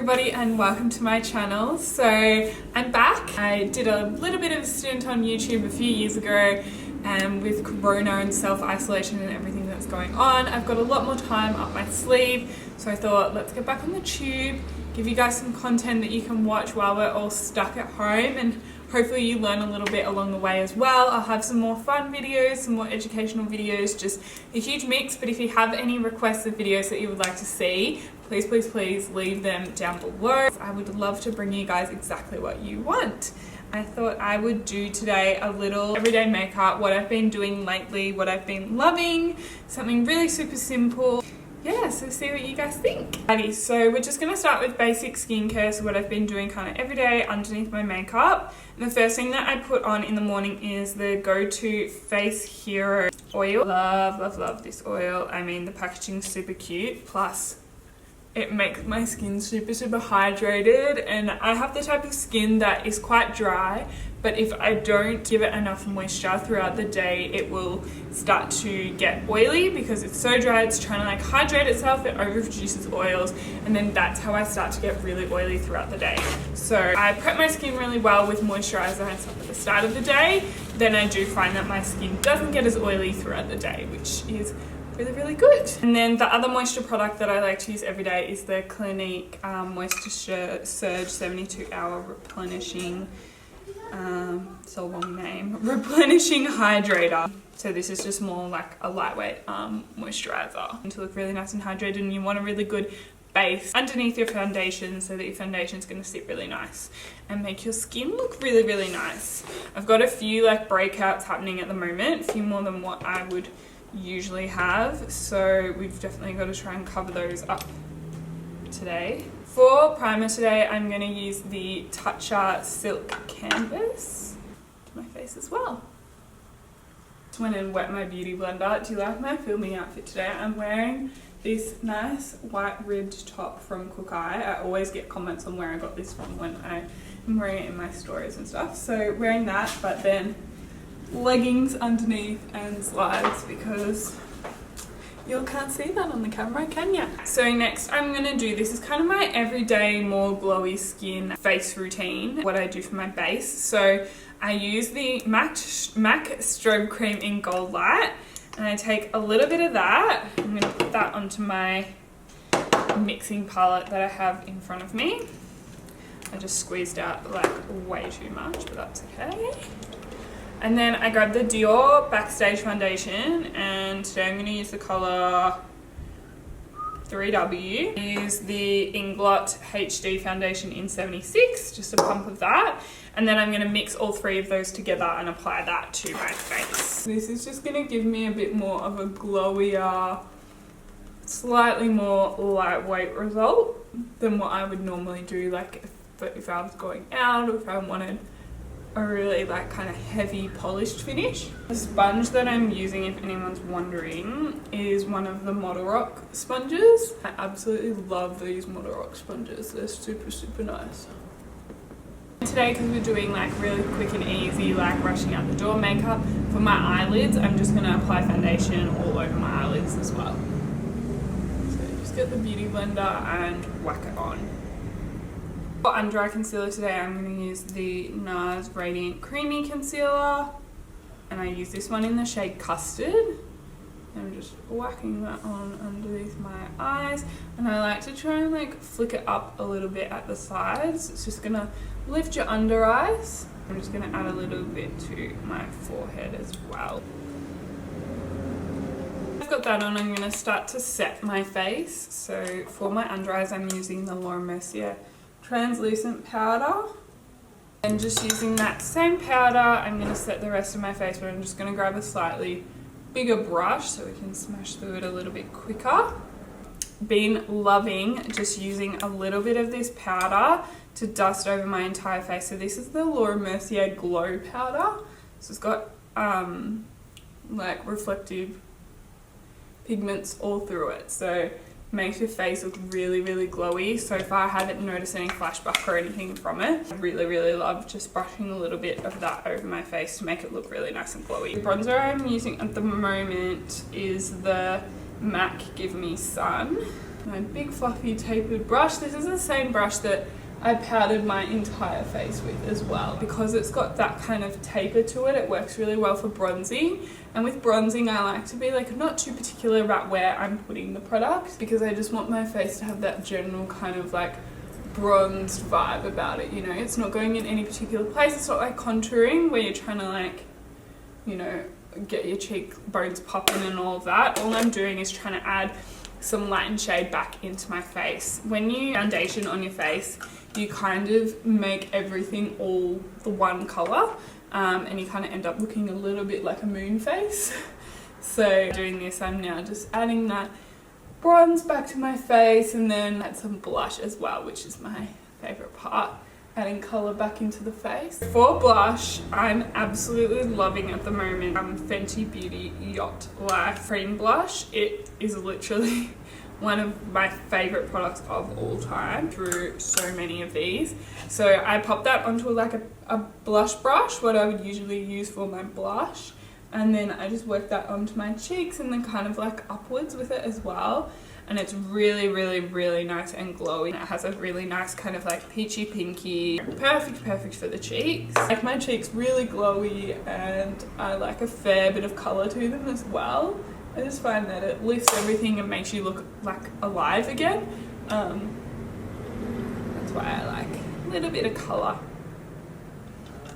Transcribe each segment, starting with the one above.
everybody and welcome to my channel. So I'm back. I did a little bit of a stint on YouTube a few years ago and with Corona and self-isolation and everything that's going on, I've got a lot more time up my sleeve. So I thought, let's get back on the tube, give you guys some content that you can watch while we're all stuck at home, and hopefully you learn a little bit along the way as well. I'll have some more fun videos, some more educational videos, just a huge mix. But if you have any requests of videos that you would like to see, please leave them down below. I would love to bring you guys exactly what you want. I thought I would do today a little everyday makeup, what I've been doing lately, what I've been loving, something really super simple. Yeah, so see what you guys think. Alrighty, so we're just gonna start with basic skincare, so what I've been doing kind of every day underneath my makeup. And the first thing that I put on in the morning is the Go-To Face Hero oil. Love this oil. I mean, the packaging's super cute, plus it makes my skin super hydrated, and I have the type of skin that is quite dry, but if I don't give it enough moisture throughout the day, it will start to get oily because it's so dry. It's trying to like hydrate itself, it overproduces oils, and then that's how I start to get really oily throughout the day. So I prep my skin really well with moisturizer and stuff at the start of the day. Then I do find that my skin doesn't get as oily throughout the day, which is really good. And then the other moisture product that I like to use every day is the Clinique Moisture Surge 72-hour replenishing, it's a long name, replenishing hydrator. So this is just more like a lightweight moisturizer, and to look really nice and hydrated. And you want a really good base underneath your foundation so that your foundation is going to sit really nice and make your skin look really nice. I've got a few like breakouts happening at the moment, a few more than what I would usually have, so we've definitely got to try and cover those up today. For primer today, I'm going to use the Toucher Silk Canvas to my face as well. Just went and wet my beauty blender. Do you like my filming outfit today? I'm wearing this nice white ribbed top from Cook Eye. I always get comments on where I got this from when I'm wearing it in my stories and stuff. So wearing that, but then leggings underneath and slides because you can't see that on the camera, can ya? So next I'm gonna do, this is kind of my everyday more glowy skin face routine, what I do for my base. So I use the MAC Strobe Cream in Gold Light, and I take a little bit of that. I'm gonna put that onto my mixing palette that I have in front of me. I just squeezed out like way too much, but that's okay. And then I grabbed the Dior Backstage Foundation, and today I'm going to use the colour 3W. I use the Inglot HD Foundation in 76, just a pump of that. And then I'm going to mix all three of those together and apply that to my face. This is just going to give me a bit more of a glowier, slightly more lightweight result than what I would normally do, like if I was going out or if I wanted a really like kind of heavy polished finish. The sponge that I'm using, if anyone's wondering, is one of the Model Rock sponges. I absolutely love these Model Rock sponges. They're super nice. Today, because we're doing like really quick and easy, like rushing out the door makeup, for my eyelids, I'm just going to apply foundation all over my eyelids as well. So just get the beauty blender and whack it on. For under eye concealer today, I'm going to use the NARS Radiant Creamy Concealer, and I use this one in the shade Custard. I'm just whacking that on underneath my eyes, and I like to try and like flick it up a little bit at the sides. It's just going to lift your under eyes. I'm just going to add a little bit to my forehead as well. I've got that on, I'm going to start to set my face. So for my under eyes, I'm using the Laura Mercier translucent powder, and just using that same powder I'm going to set the rest of my face, but I'm just going to grab a slightly bigger brush so we can smash through it a little bit quicker. Been loving just using a little bit of this powder to dust over my entire face. So this is the Laura Mercier Glow powder. So it's got like reflective pigments all through it, so makes your face look really glowy. So far I haven't noticed any flashback or anything from it. I really love just brushing a little bit of that over my face to make it look really nice and glowy. The bronzer I'm using at the moment is the MAC Give Me Sun. my big fluffy tapered brush. This is the same brush that I powdered my entire face with as well. Because it's got that kind of taper to it, it works really well for bronzing. And with bronzing, I like to be like not too particular about where I'm putting the product, because I just want my face to have that general kind of like bronzed vibe about it, you know. It's not going in any particular place. It's not like contouring where you're trying to like, you know, get your cheekbones popping and all of that. All I'm doing is trying to add some light and shade back into my face. When you foundation on your face, you kind of make everything all the one color, and you kind of end up looking a little bit like a moon face. So doing this, I'm now just adding that bronze back to my face, and then add some blush as well, which is my favorite part, adding color back into the face. For blush, I'm absolutely loving at the moment Fenty Beauty Yacht Life Cream Blush. It is literally one of my favorite products of all time, through so many of these. So I popped that onto like a blush brush, what I would usually use for my blush, and then I just worked that onto my cheeks and then kind of like upwards with it as well. And it's really, really, really nice and glowy. It has a really nice kind of like peachy pinky, perfect for the cheeks. I like my cheeks really glowy, and I like a fair bit of color to them as well. I just find that it lifts everything and makes you look like alive again. That's why I like a little bit of color.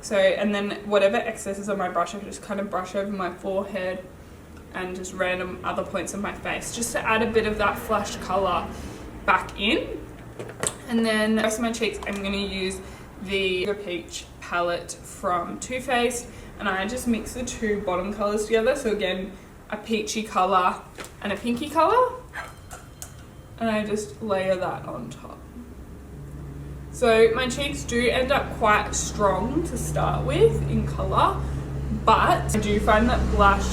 So, and then whatever excess is on my brush, I just kind of brush over my forehead and just random other points of my face, just to add a bit of that flush color back in. And then the rest of my cheeks, I'm going to use the Peach palette from Too Faced, and I just mix the two bottom colors together. So again, a peachy color and a pinky color, and I just layer that on top. So my cheeks do end up quite strong to start with in color, but I do find that blush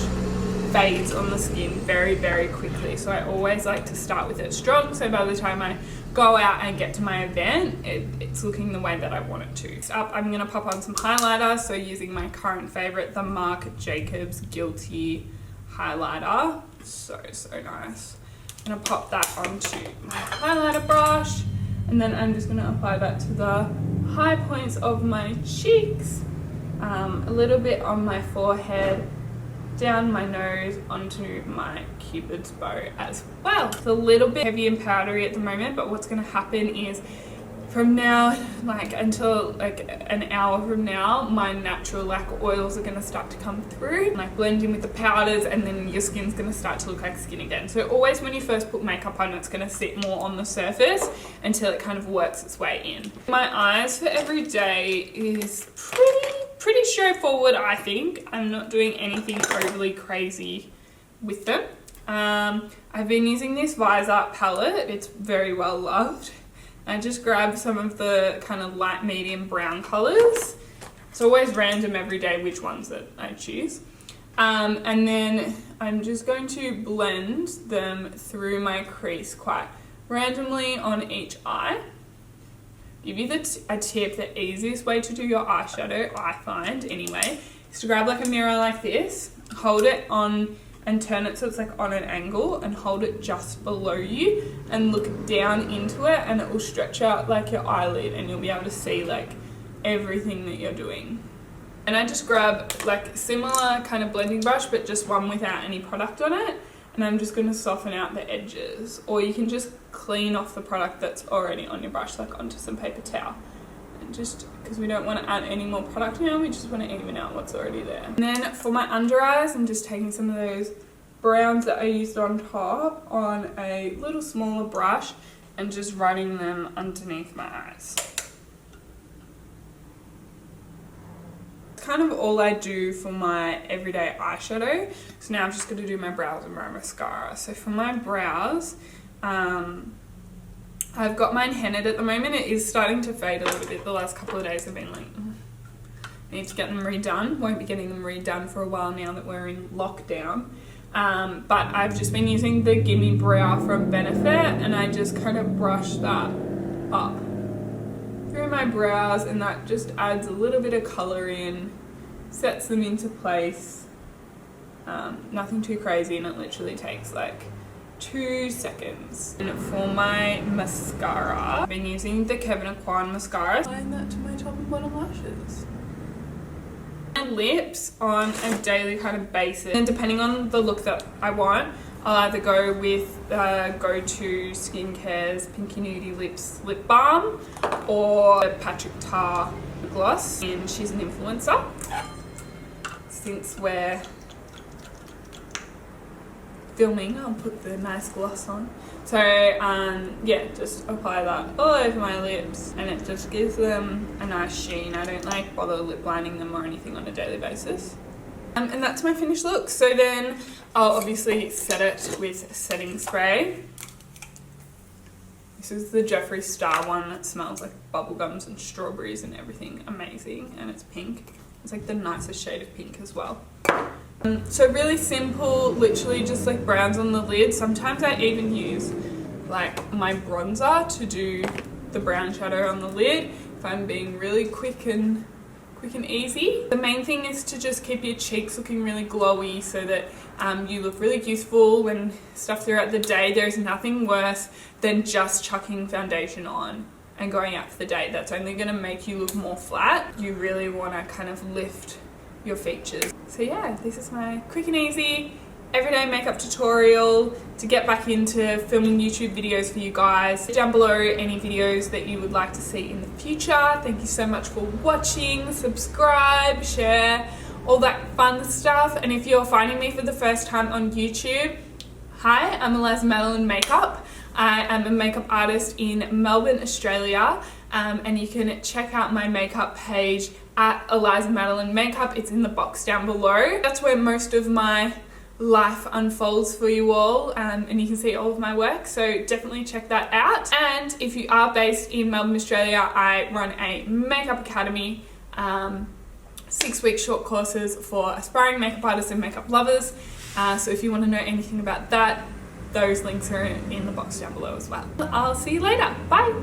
fades on the skin very, very quickly. So I always like to start with it strong, so by the time I go out and get to my event, it's looking the way that I want it to. Next up, I'm going to pop on some highlighter, so using my current favorite, the Marc Jacobs Guilty highlighter. So nice. I'm going to pop that onto my highlighter brush, and then I'm just going to apply that to the high points of my cheeks, a little bit on my forehead, down my nose, onto my Cupid's bow as well. It's a little bit heavy and powdery at the moment, but what's going to happen is from now, like until like an hour from now, my natural like oils are going to start to come through, like blend in with the powders, and then your skin's going to start to look like skin again. So always when you first put makeup on, it's going to sit more on the surface until it kind of works its way in. My eyes for every day is pretty straightforward, I think. I'm not doing anything overly crazy with them. I've been using this Visor palette. It's very well loved. I just grab some of the kind of light medium brown colors. It's always random every day which ones that I choose. And then I'm just going to blend them through my crease quite randomly on each eye. Give you a tip, the easiest way to do your eyeshadow, I find anyway, is to grab like a mirror like this, hold it on and turn it so it's like on an angle, and hold it just below you and look down into it, and it will stretch out like your eyelid, and you'll be able to see like everything that you're doing. And I just grab like similar kind of blending brush, but just one without any product on it, and I'm just going to soften out the edges, or you can just clean off the product that's already on your brush, like onto some paper towel. And just because we don't want to add any more product now, we just want to even out what's already there. And then for my under eyes, I'm just taking some of those browns that I used on top on a little smaller brush and just running them underneath my eyes. It's kind of all I do for my everyday eyeshadow. So now I'm just going to do my brows and my mascara. So for my brows, I've got mine hennaed at the moment. It is starting to fade a little bit. The last couple of days I've been like, I need to get them redone. Won't be getting them redone for a while now that we're in lockdown. But I've just been using the Gimme Brow from Benefit, and I just kind of brush that up through my brows, and that just adds a little bit of colour in, sets them into place. Nothing too crazy, and it literally takes like 2 seconds. And for my mascara, I've been using the Kevin Aquan mascara. Applying that to my top and bottom lashes. My lips on a daily kind of basis, and depending on the look that I want, I'll either go with Go-To Skincare's Pinky Nudie Lips Lip Balm or Patrick Tar gloss, and she's an influencer. Since we're filming, I'll put the nice gloss on. So yeah, just apply that all over my lips and it just gives them a nice sheen. I don't like bother lip lining them or anything on a daily basis. And that's my finished look. So then I'll obviously set it with setting spray. This is the Jeffree Star one that smells like bubblegums and strawberries and everything. Amazing. And it's pink. It's like the nicest shade of pink as well. So really simple, literally just like browns on the lid. Sometimes I even use like my bronzer to do the brown shadow on the lid if I'm being really quick and easy. The main thing is to just keep your cheeks looking really glowy so that you look really youthful when stuff throughout the day. There's nothing worse than just chucking foundation on and going out for the day. That's only going to make you look more flat. You really want to kind of lift your features. So yeah, this is my quick and easy everyday makeup tutorial to get back into filming YouTube videos for you guys. Down below any videos that you would like to see in the future. Thank you so much for watching. Subscribe, share, all that fun stuff. And if you're finding me for the first time on YouTube, hi, I'm elizamadelinemakeup. I am a makeup artist in Melbourne, Australia, and you can check out my makeup page at elizamadelinemakeup. It's in the box down below. That's where most of my life unfolds for you all, and you can see all of my work, so definitely check that out. And if you are based in Melbourne, Australia, I run a makeup academy, 6-week short courses for aspiring makeup artists and makeup lovers. So if you want to know anything about that, those links are in the box down below as well. I'll see you later. Bye.